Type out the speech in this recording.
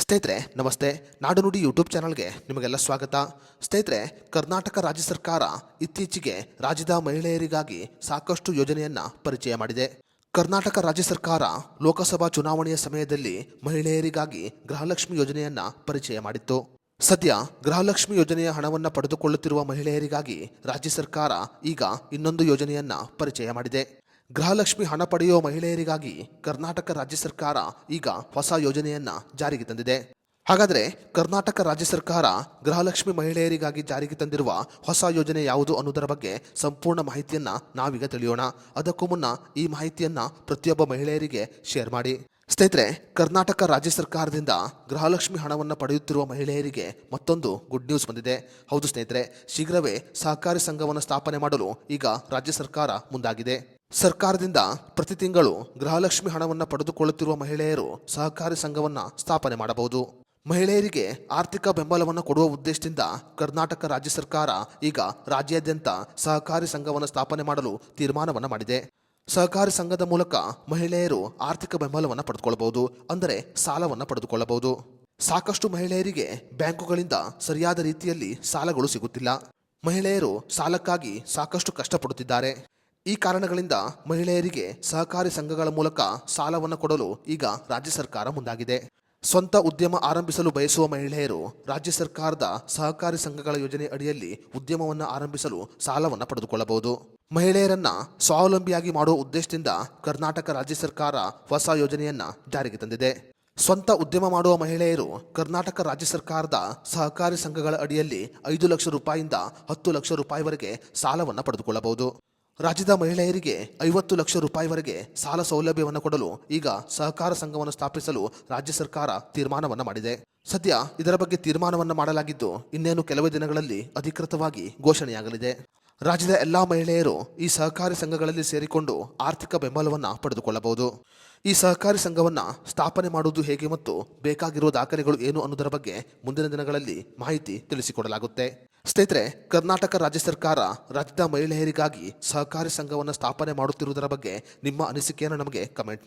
ಸ್ನೇಹಿತರೆ ನಮಸ್ತೆ. ನಾಡು ನುಡಿ ಯೂಟ್ಯೂಬ್ ಚಾನಲ್ಗೆ ನಿಮಗೆಲ್ಲ ಸ್ವಾಗತ. ಸ್ನೇಹಿತರೆ, ಕರ್ನಾಟಕ ರಾಜ್ಯ ಸರ್ಕಾರ ಇತ್ತೀಚೆಗೆ ರಾಜ್ಯದ ಮಹಿಳೆಯರಿಗಾಗಿ ಸಾಕಷ್ಟು ಯೋಜನೆಯನ್ನ ಪರಿಚಯ ಮಾಡಿದೆ. ಕರ್ನಾಟಕ ರಾಜ್ಯ ಸರ್ಕಾರ ಲೋಕಸಭಾ ಚುನಾವಣೆಯ ಸಮಯದಲ್ಲಿ ಮಹಿಳೆಯರಿಗಾಗಿ ಗೃಹಲಕ್ಷ್ಮಿ ಯೋಜನೆಯನ್ನ ಪರಿಚಯ ಮಾಡಿತ್ತು. ಸದ್ಯ ಗೃಹಲಕ್ಷ್ಮಿ ಯೋಜನೆಯ ಹಣವನ್ನು ಪಡೆದುಕೊಳ್ಳುತ್ತಿರುವ ಮಹಿಳೆಯರಿಗಾಗಿ ರಾಜ್ಯ ಸರ್ಕಾರ ಈಗ ಇನ್ನೊಂದು ಯೋಜನೆಯನ್ನ ಪರಿಚಯ ಮಾಡಿದೆ. ಗೃಹಲಕ್ಷ್ಮಿ ಹಣ ಪಡೆಯುವ ಮಹಿಳೆಯರಿಗಾಗಿ ಕರ್ನಾಟಕ ರಾಜ್ಯ ಸರ್ಕಾರ ಈಗ ಹೊಸ ಯೋಜನೆಯನ್ನ ಜಾರಿಗೆ ತಂದಿದೆ. ಹಾಗಾದರೆ ಕರ್ನಾಟಕ ರಾಜ್ಯ ಸರ್ಕಾರ ಗೃಹಲಕ್ಷ್ಮಿ ಮಹಿಳೆಯರಿಗಾಗಿ ಜಾರಿಗೆ ತಂದಿರುವ ಹೊಸ ಯೋಜನೆ ಯಾವುದು ಅನ್ನೋದರ ಬಗ್ಗೆ ಸಂಪೂರ್ಣ ಮಾಹಿತಿಯನ್ನ ನಾವೀಗ ತಿಳಿಯೋಣ. ಅದಕ್ಕೂ ಮುನ್ನ ಈ ಮಾಹಿತಿಯನ್ನ ಪ್ರತಿಯೊಬ್ಬ ಮಹಿಳೆಯರಿಗೆ ಶೇರ್ ಮಾಡಿ. ಸ್ನೇಹಿತರೆ, ಕರ್ನಾಟಕ ರಾಜ್ಯ ಸರ್ಕಾರದಿಂದ ಗೃಹಲಕ್ಷ್ಮಿ ಹಣವನ್ನು ಪಡೆಯುತ್ತಿರುವ ಮಹಿಳೆಯರಿಗೆ ಮತ್ತೊಂದು ಗುಡ್ ನ್ಯೂಸ್ ಬಂದಿದೆ. ಹೌದು ಸ್ನೇಹಿತರೆ, ಶೀಘ್ರವೇ ಸಹಕಾರಿ ಸಂಘವನ್ನು ಸ್ಥಾಪನೆ ಮಾಡಲು ಈಗ ರಾಜ್ಯ ಸರ್ಕಾರ ಮುಂದಾಗಿದೆ. ಸರ್ಕಾರದಿಂದ ಪ್ರತಿ ತಿಂಗಳು ಗೃಹಲಕ್ಷ್ಮಿ ಹಣವನ್ನು ಪಡೆದುಕೊಳ್ಳುತ್ತಿರುವ ಮಹಿಳೆಯರು ಸಹಕಾರಿ ಸಂಘವನ್ನು ಸ್ಥಾಪನೆ ಮಾಡಬಹುದು. ಮಹಿಳೆಯರಿಗೆ ಆರ್ಥಿಕ ಬೆಂಬಲವನ್ನು ಕೊಡುವ ಉದ್ದೇಶದಿಂದ ಕರ್ನಾಟಕ ರಾಜ್ಯ ಸರ್ಕಾರ ಈಗ ರಾಜ್ಯಾದ್ಯಂತ ಸಹಕಾರಿ ಸಂಘವನ್ನು ಸ್ಥಾಪನೆ ಮಾಡಲು ತೀರ್ಮಾನವನ್ನು ಮಾಡಿದೆ. ಸಹಕಾರಿ ಸಂಘದ ಮೂಲಕ ಮಹಿಳೆಯರು ಆರ್ಥಿಕ ಬೆಂಬಲವನ್ನು ಪಡೆದುಕೊಳ್ಳಬಹುದು, ಅಂದರೆ ಸಾಲವನ್ನು ಪಡೆದುಕೊಳ್ಳಬಹುದು. ಸಾಕಷ್ಟು ಮಹಿಳೆಯರಿಗೆ ಬ್ಯಾಂಕುಗಳಿಂದ ಸರಿಯಾದ ರೀತಿಯಲ್ಲಿ ಸಾಲಗಳು ಸಿಗುತ್ತಿಲ್ಲ. ಮಹಿಳೆಯರು ಸಾಲಕ್ಕಾಗಿ ಸಾಕಷ್ಟು ಕಷ್ಟಪಡುತ್ತಿದ್ದಾರೆ. ಈ ಕಾರಣಗಳಿಂದ ಮಹಿಳೆಯರಿಗೆ ಸಹಕಾರಿ ಸಂಘಗಳ ಮೂಲಕ ಸಾಲವನ್ನು ಕೊಡಲು ಈಗ ರಾಜ್ಯ ಸರ್ಕಾರ ಮುಂದಾಗಿದೆ. ಸ್ವಂತ ಉದ್ಯಮ ಆರಂಭಿಸಲು ಬಯಸುವ ಮಹಿಳೆಯರು ರಾಜ್ಯ ಸರ್ಕಾರದ ಸಹಕಾರಿ ಸಂಘಗಳ ಯೋಜನೆ ಅಡಿಯಲ್ಲಿ ಉದ್ಯಮವನ್ನು ಆರಂಭಿಸಲು ಸಾಲವನ್ನು ಪಡೆದುಕೊಳ್ಳಬಹುದು. ಮಹಿಳೆಯರನ್ನ ಸ್ವಾವಲಂಬಿಯಾಗಿ ಮಾಡುವ ಉದ್ದೇಶದಿಂದ ಕರ್ನಾಟಕ ರಾಜ್ಯ ಸರ್ಕಾರ ಹೊಸ ಯೋಜನೆಯನ್ನ ಜಾರಿಗೆ ತಂದಿದೆ. ಸ್ವಂತ ಉದ್ಯಮ ಮಾಡುವ ಮಹಿಳೆಯರು ಕರ್ನಾಟಕ ರಾಜ್ಯ ಸರ್ಕಾರದ ಸಹಕಾರಿ ಸಂಘಗಳ ಅಡಿಯಲ್ಲಿ 5 ಲಕ್ಷ ರೂಪಾಯಿಯಿಂದ 10 ಲಕ್ಷ ರೂಪಾಯಿವರೆಗೆ ಸಾಲವನ್ನು ಪಡೆದುಕೊಳ್ಳಬಹುದು. ರಾಜ್ಯದ ಮಹಿಳೆಯರಿಗೆ 50 ಲಕ್ಷ ರೂಪಾಯಿವರೆಗೆ ಸಾಲ ಸೌಲಭ್ಯವನ್ನು ಕೊಡಲು ಈಗ ಸಹಕಾರ ಸಂಘವನ್ನು ಸ್ಥಾಪಿಸಲು ರಾಜ್ಯ ಸರ್ಕಾರ ತೀರ್ಮಾನವನ್ನು ಮಾಡಿದೆ. ಸದ್ಯ ಇದರ ಬಗ್ಗೆ ತೀರ್ಮಾನವನ್ನು ಮಾಡಲಾಗಿದ್ದು ಇನ್ನೇನು ಕೆಲವೇ ದಿನಗಳಲ್ಲಿ ಅಧಿಕೃತವಾಗಿ ಘೋಷಣೆಯಾಗಲಿದೆ. ರಾಜ್ಯದ ಎಲ್ಲಾ ಮಹಿಳೆಯರು ಈ ಸಹಕಾರಿ ಸಂಘಗಳಲ್ಲಿ ಸೇರಿಕೊಂಡು ಆರ್ಥಿಕ ಬೆಂಬಲವನ್ನು ಪಡೆದುಕೊಳ್ಳಬಹುದು. ಈ ಸಹಕಾರಿ ಸಂಘವನ್ನು ಸ್ಥಾಪನೆ ಮಾಡುವುದು ಹೇಗೆ ಮತ್ತು ಬೇಕಾಗಿರುವ ದಾಖಲೆಗಳು ಏನು ಅನ್ನೋದರ ಬಗ್ಗೆ ಮುಂದಿನ ದಿನಗಳಲ್ಲಿ ಮಾಹಿತಿ ತಿಳಿಸಿಕೊಡಲಾಗುತ್ತೆ. ಸ್ನೇಹಿತರೆ, ಕರ್ನಾಟಕ ರಾಜ್ಯ ಸರ್ಕಾರ ರಾಜ್ಯದ ಮಹಿಳೆಯರಿಗಾಗಿ ಸಹಕಾರಿ ಸಂಘವನ್ನು ಸ್ಥಾಪನೆ ಮಾಡುತ್ತಿರುವುದರ ಬಗ್ಗೆ ನಿಮ್ಮ ಅನಿಸಿಕೆಯನ್ನು ನಮಗೆ ಕಮೆಂಟ್ ಮಾಡಿ.